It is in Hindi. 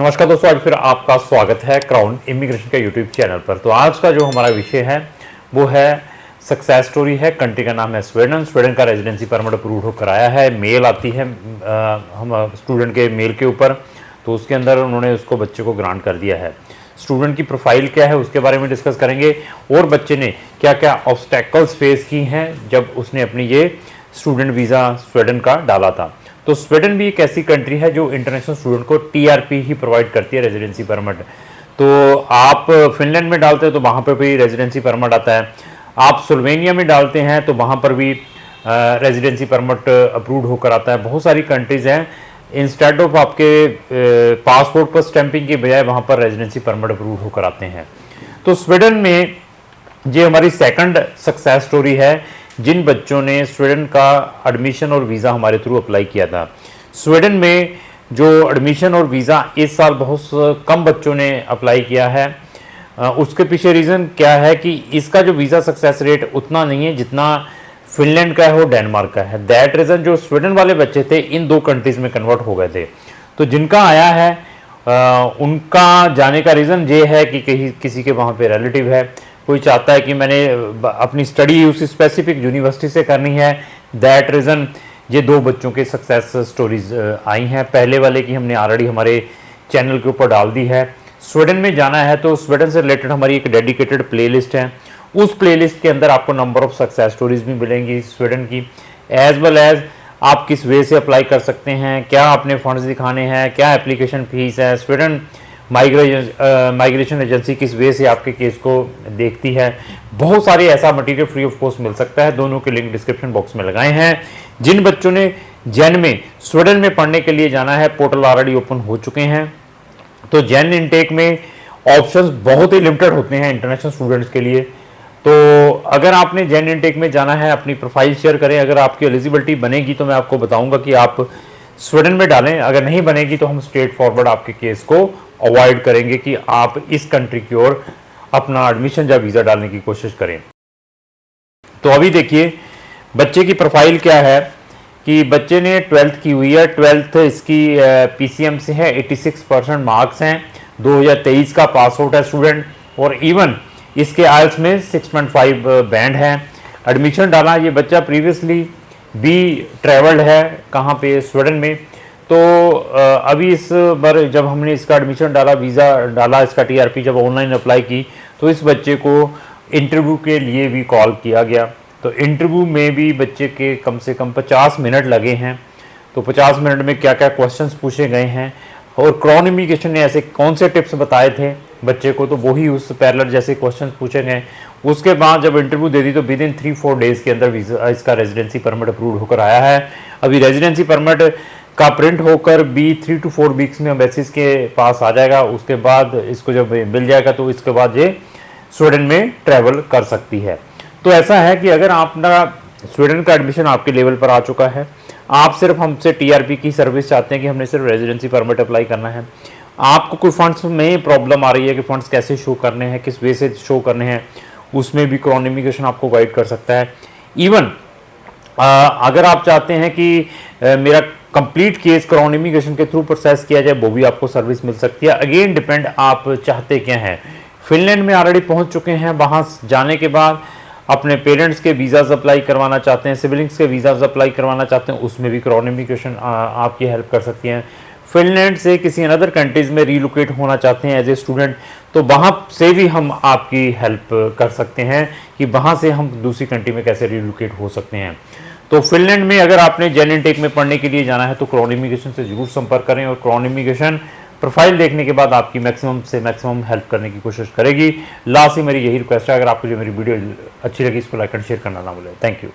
नमस्कार दोस्तों, आज फिर आपका स्वागत है क्राउन इमिग्रेशन का यूट्यूब चैनल पर। तो आज का जो हमारा विषय है वो है सक्सेस स्टोरी है। कंट्री का नाम है स्वीडन। स्वीडन का रेजिडेंसी परमिट अप्रूव हो कराया है। मेल आती है हम स्टूडेंट के मेल के ऊपर, तो उसके अंदर उन्होंने उसको बच्चे को ग्रांट कर दिया है। स्टूडेंट की प्रोफाइल क्या है उसके बारे में डिस्कस करेंगे, और बच्चे ने क्या क्या ऑब्स्टेकल्स फेस की हैं जब उसने अपनी ये स्टूडेंट वीज़ा स्वीडन का डाला था। तो स्वीडन भी एक ऐसी कंट्री है जो इंटरनेशनल स्टूडेंट को टीआरपी ही प्रोवाइड करती है, रेजिडेंसी परमिट। तो आप फिनलैंड में डालते हैं तो वहाँ पर भी रेजिडेंसी परमिट आता है। आप स्लोवेनिया में डालते हैं तो वहाँ पर भी रेजिडेंसी परमिट अप्रूव्ड होकर आता है। बहुत सारी कंट्रीज़ हैं, इंस्टेड ऑफ आपके पासपोर्ट पर स्टैंपिंग के बजाय वहाँ पर रेजिडेंसी परमिट अप्रूव होकर आते हैं। तो स्वीडन में ये हमारी सेकंड सक्सेस स्टोरी है, जिन बच्चों ने स्वीडन का एडमिशन और वीज़ा हमारे थ्रू अप्लाई किया था। स्वीडन में जो एडमिशन और वीज़ा इस साल बहुत कम बच्चों ने अप्लाई किया है। उसके पीछे रीज़न क्या है कि इसका जो वीज़ा सक्सेस रेट उतना नहीं है जितना फिनलैंड का है और डेनमार्क का है। दैट रीज़न जो स्वीडन वाले बच्चे थे इन दो कंट्रीज़ में कन्वर्ट हो गए थे। तो जिनका आया है उनका जाने का रीज़न ये है कि कहीं किसी के वहाँ पे रिलेटिव है, कोई चाहता है कि मैंने अपनी स्टडी उस स्पेसिफिक यूनिवर्सिटी से करनी है। दैट रीज़न ये दो बच्चों के सक्सेस स्टोरीज आई हैं। पहले वाले की हमने ऑलरेडी हमारे चैनल के ऊपर डाल दी है। स्वीडन में जाना है तो स्वीडन से रिलेटेड हमारी एक डेडिकेटेड प्लेलिस्ट है। उस प्लेलिस्ट के अंदर आपको नंबर ऑफ सक्सेस स्टोरीज भी मिलेंगी स्वीडन की, एज वेल एज आप किस वे से अप्लाई कर सकते हैं, क्या आपने फंड्स दिखाने हैं, क्या एप्लीकेशन फीस है, स्वीडन माइग्रेशन एजेंसी किस वे से आपके केस को देखती है। बहुत सारे ऐसा मटेरियल फ्री ऑफ कॉस्ट मिल सकता है। दोनों के लिंक डिस्क्रिप्शन बॉक्स में लगाए हैं। जिन बच्चों ने जैन में स्वीडन में पढ़ने के लिए जाना है, पोर्टल ऑलरेडी ओपन हो चुके हैं। तो जैन इनटेक में ऑप्शंस बहुत ही लिमिटेड होते हैं इंटरनेशनल स्टूडेंट्स के लिए। तो अगर आपने जैन इनटेक में जाना है, अपनी प्रोफाइल शेयर करें। अगर आपकी एलिजिबिलिटी बनेगी तो मैं आपको बताऊंगा कि आप स्वीडन में डालें। अगर नहीं बनेगी तो हम स्ट्रेट फॉरवर्ड आपके केस को अवॉइड करेंगे कि आप इस कंट्री की ओर अपना एडमिशन या वीज़ा डालने की कोशिश करें। तो अभी देखिए बच्चे की प्रोफाइल क्या है कि बच्चे ने 12th की हुई है। 12th इसकी पीसीएम से है, 86% मार्क्स हैं। 2023 का पास आउट है स्टूडेंट, और इवन इसके आइल्स में 6.5 बैंड है। एडमिशन डाला ये बच्चा प्रीवियसली भी ट्रेवल्ड है, कहाँ पे, स्वीडन में। तो अभी इस बार जब हमने इसका एडमिशन डाला, वीज़ा डाला, इसका टीआरपी जब ऑनलाइन अप्लाई की, तो इस बच्चे को इंटरव्यू के लिए भी कॉल किया गया। तो इंटरव्यू में भी बच्चे के कम से कम 50 मिनट लगे हैं। तो 50 मिनट में क्या क्या क्वेश्चंस पूछे गए हैं और क्राउन इमिग्रेशन ने ऐसे कौन से टिप्स बताए थे बच्चे को, तो वही उस पैरेलल जैसे क्वेश्चंस पूछे गए। उसके बाद जब इंटरव्यू दे दी तो विद इन 3-4 डेज़ के अंदर वीज़ा इसका रेजिडेंसी परमिट अप्रूव होकर आया है। अभी रेजिडेंसी परमिट का प्रिंट होकर भी 3 to 4 वीक्स में एम्बेसीज के पास आ जाएगा। उसके बाद इसको जब मिल जाएगा तो इसके बाद ये स्वीडन में ट्रैवल कर सकती है। तो ऐसा है कि अगर आपका स्वीडन का एडमिशन आपके लेवल पर आ चुका है, आप सिर्फ हमसे टीआरपी की सर्विस चाहते हैं कि हमने सिर्फ रेजिडेंसी परमिट अप्लाई करना है, आपको कोई फंड्स में प्रॉब्लम आ रही है कि फंड्स कैसे शो करने हैं, किस वे से शो करने हैं, उसमें भी क्राउन इमिग्रेशन आपको गाइड कर सकता है। इवन अगर आप चाहते हैं कि मेरा कंप्लीट केस क्राउन इमिग्रेशन के थ्रू प्रोसेस किया जाए, वो भी आपको सर्विस मिल सकती है। अगेन डिपेंड आप चाहते क्या हैं। फिनलैंड में ऑलरेडी पहुंच चुके हैं, वहां जाने के बाद अपने पेरेंट्स के वीज़ाज अप्लाई करवाना चाहते हैं, सिबलिंग्स के वीज़ाज अप्लाई करवाना चाहते हैं, उसमें भी क्राउन इमिग्रेशन आपकी हेल्प कर सकती हैं। फिनलैंड से किसी अनदर कंट्रीज़ में रीलोकेट होना चाहते हैं एज ए स्टूडेंट, तो वहाँ से भी हम आपकी हेल्प कर सकते हैं कि वहाँ से हम दूसरी कंट्री में कैसे रीलोकेट हो सकते हैं। तो फिनलैंड में अगर आपने जैन इनटेक में पढ़ने के लिए जाना है तो क्राउन इमिग्रेशन से जरूर संपर्क करें, और क्राउन इमिग्रेशन प्रोफाइल देखने के बाद आपकी मैक्सिमम से मैक्सिमम हेल्प करने की कोशिश करेगी। लास्ट ही मेरी यही रिक्वेस्ट है, अगर आपको जो मेरी वीडियो अच्छी लगी इसको लाइक एंड शेयर करना ना भूलें। Thank you.